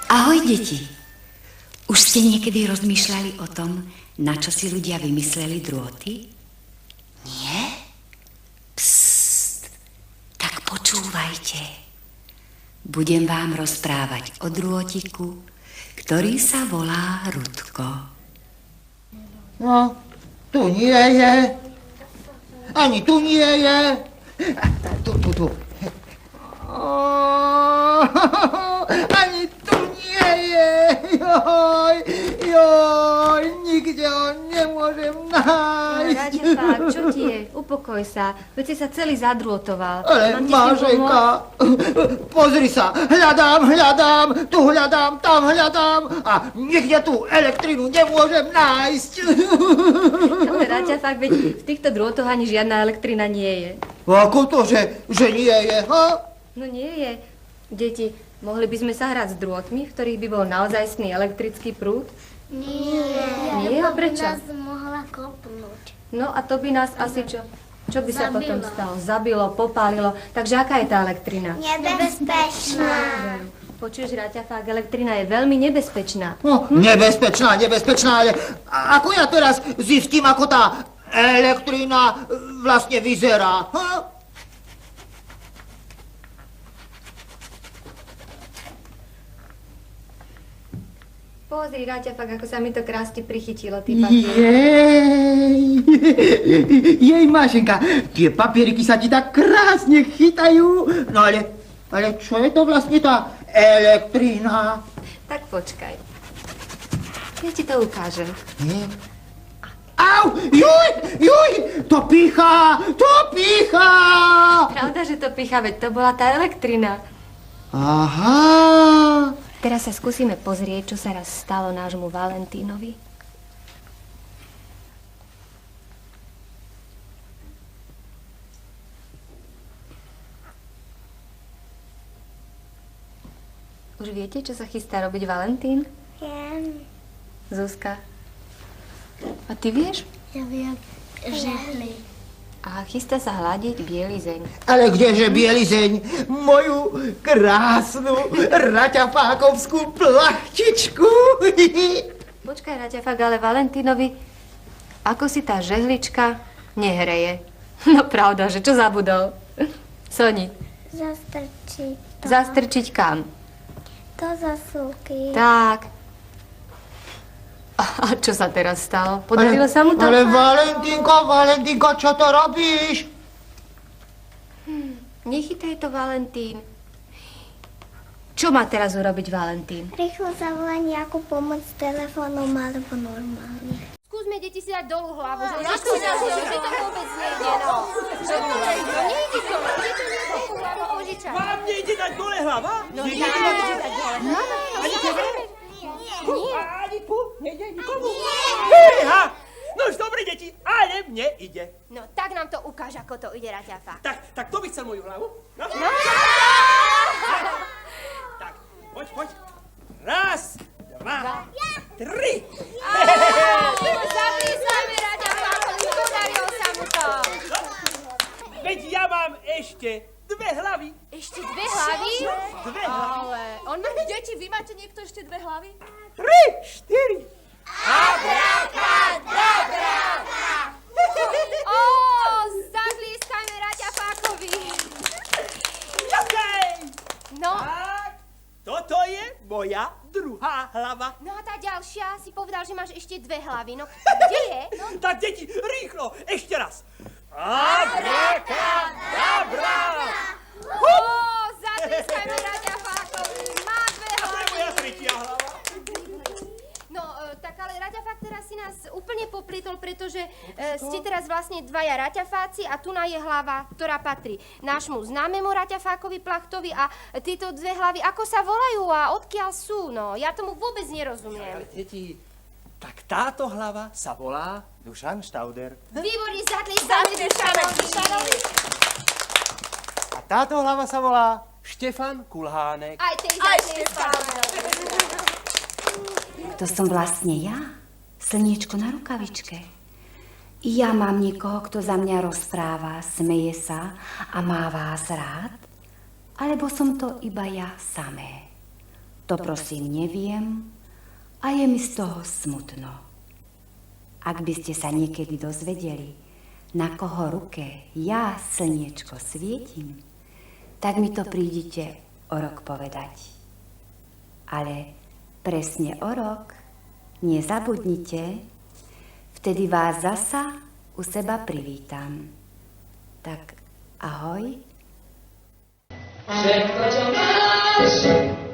Ahoj, deti. Už ste niekedy rozmýšľali o tom, na čo si ľudia vymysleli drôty? Nie? Psst, tak počúvajte. Budem vám rozprávať o drôtiku, ktorý sa volá Rudko. No, tu nie je. Ani tu nie je. Tu. Ani tu nie je. Joj, nikde ho nemôžem nájsť. Radefák, čo ti je? Upokoj sa. Veď si sa celý zadrôtoval. Ale Mášejka, pozri sa, hľadám, tu hľadám, tam hľadám a nikde tú elektrinu nemôžem nájsť. Ale Radefák, veď v týchto drôtoch ani žiadna elektrina nie je. Ako to, že nie je, ha? No nie je. Deti, mohli by sme sa hrať s drôtmi, v ktorých by bol naozajstný elektrický prúd? Nie, Nie, a prečo? by nás mohla kopnúť. No a to by nás asi čo? Čo by sa potom stalo? Zabilo, popálilo. Takže aká je tá elektrina? Nebezpečná. Počuješ, Raťafák, elektrina je veľmi nebezpečná. No, nebezpečná, ale ako ja teraz zistím, ako tá elektrina vlastne vyzerá, ha? Pozri, Raťafák, ako sa mi to krásne prichytilo, ty papier. Jej, Mášenka, tie papieriky sa ti tak krásne chytajú. No ale čo je to vlastne tá elektrina? Tak počkaj. Ja ti to ukážem. Au, juj, to pícha. Pravda, že to pícha, veď to bola tá elektrina. Aha. Teraz sa skúsime pozrieť, čo sa raz stalo nášmu Valentínovi. Už viete, čo sa chystá robiť Valentín? Viem. Zuzka? A ty vieš? Ja viem, žehli. A chystá sa hľadiť bielizeň. Ale kdeže bielizeň? Moju krásnu raťafákovskú plachtičku. Počkaj, Raťafák, ale Valentínovi, ako si tá žehlička nehreje. No pravda, že čo zabudol? Soni. Zastrčiť to. Zastrčiť kam? Do zasúky. Tak. A čo sa teraz stalo? Podarilo sa mu to? Ale Valentínko, čo to robíš? Nechytaj to, Valentín. Čo má teraz urobiť Valentín? Rýchlo zavolaj nejakú pomoc telefónom alebo normálne. Skúsme, deti, si dať dolu hlavu, že to vôbec nejde, no. Že to nejde, to nejde hlavu požičať. Vám nejde dať dole hlava? No ja nejde dať dole hlava. Ani tebe? Nie. Ani tu? Nejde nikomu? Fíha! No už dobre, deti, ale mne ide. No tak nám to ukáž, ako to ide, Raťafák. Tak to by chcel moju hlavu? No. Tak, poď. Raz, dva, tri. Zablízkame, Raťafákovi, podarilo sa mu to. Veď ja mám ešte 2 hlavy. Ešte 2 hlavy? 2 hlavy. Ale on má... Deti, vy máte niekto ešte 2 hlavy? 3, 4. Zablízkame Raťafákovi. Ďakaj. No. Tak, toto je moja druhá hlava. No a tá ďalšia si povedal, že máš ešte 2 hlavy. No, kde je? No. Tak, deti, rýchlo, ešte raz. Abrakadabra! Zatleskajme Raťafákovi. Má 2 A to je hlavy. moja tretia hlava. No, tak ale Raťafák teraz si nás úplne poplietol, pretože ste teraz vlastne 2 Raťafáci a tu je hlava, ktorá patrí nášmu známemu Raťafákovi Plachtovi a tieto 2 hlavy, ako sa volajú a odkiaľ sú, no. Ja tomu vôbec nerozumiem. Ale deti, tak táto hlava sa volá Dušan Štauder. Výborne, zatleskajme Dušanovi. A táto hlava sa volá Štefan Kulhánek. Aj tej zatleskajme. To som vlastne ja, slniečko na rukavičke. Ja mám niekoho, kto za mňa rozpráva, smeje sa a má vás rád? Alebo som to iba ja samé? To prosím neviem a je mi z toho smutno. Ak by ste sa niekedy dozvedeli, na koho ruke ja, slniečko, svietim, tak mi to prídite o rok povedať. Ale presne o rok, nezabudnite, vtedy vás zasa u seba privítam. Tak ahoj. Všetko, čo máš,